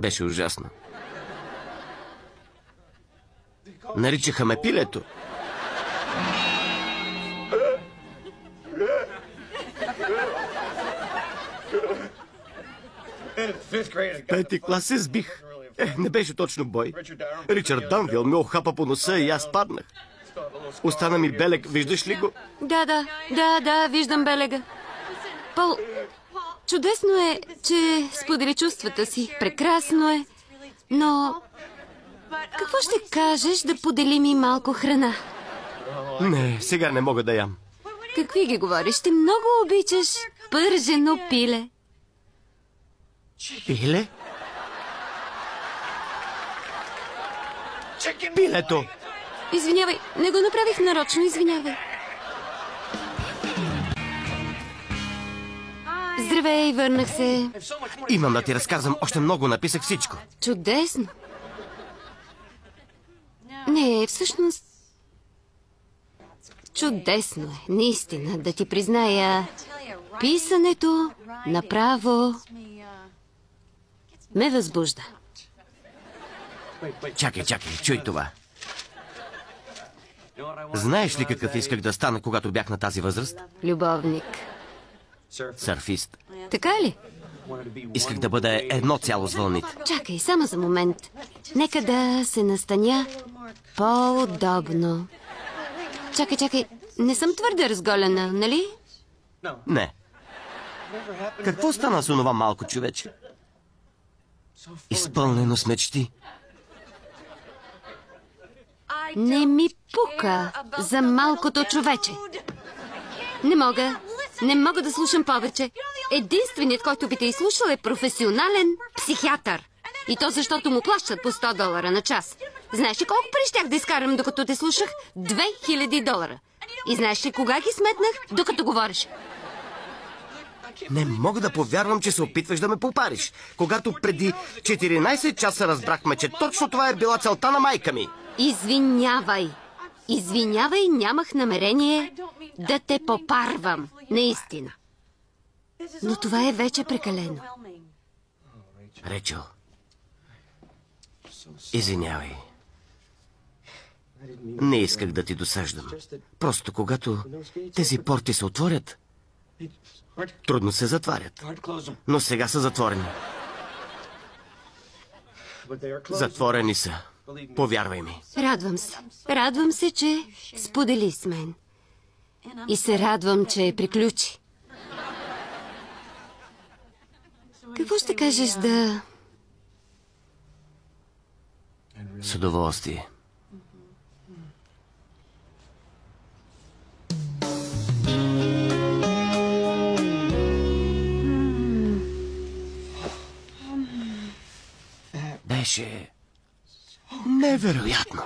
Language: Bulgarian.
Беше ужасно. Наричаха ме пилето. В пети клас се сбих. Не беше точно бой. Ричард Данвил ме охапа по носа и аз паднах. Остана ми белег, виждаш ли го? Да, виждам белега. Пол, чудесно е, че сподели чувствата си. Прекрасно е. Но какво ще кажеш да поделим и малко храна? Не, сега не мога да ям. Какви ги говориш? Ти много обичаш пържено пиле. Пиле? Пилето! Извинявай, не го направих нарочно, извинявай. Здравей, върнах се. Имам да ти разказвам още много, написах всичко. Чудесно. Не, всъщност... Чудесно е, наистина, да ти призная. Писането направо ме възбужда. Чакай, чуй това. Знаеш ли какъв исках да стана, когато бях на тази възраст? Любовник. Сърфист. Така ли? Исках да бъда едно цяло с вълните. Чакай, само за момент. Нека да се настаня по-удобно. Чакай. Не съм твърде разголена, нали? Не. Какво стана с онова малко човече? Изпълнено с мечти. Не ми пука за малкото човече. Не мога да слушам повече. Единственият, който би те изслушал, е професионален психиатър. И то защото му плащат по $100 на час. Знаеш ли колко пари щях да изкарам, докато те слушах? $2000. И знаеш ли кога ги сметнах, докато говориш? Не мога да повярвам, че се опитваш да ме попариш. Когато преди 14 часа разбрахме, че точно това е била целта на майка ми. Извинявай, нямах намерение да те попарвам. Наистина. Но това е вече прекалено. Речо, извинявай. Не исках да ти досаждам. Просто когато тези порти се отворят, трудно се затварят. Но сега са затворени. Затворени са. Повярвай ми. Радвам се, че сподели с мен. И се радвам, че приключи. Какво ще кажеш да... С удоволствие. Беше невероятно.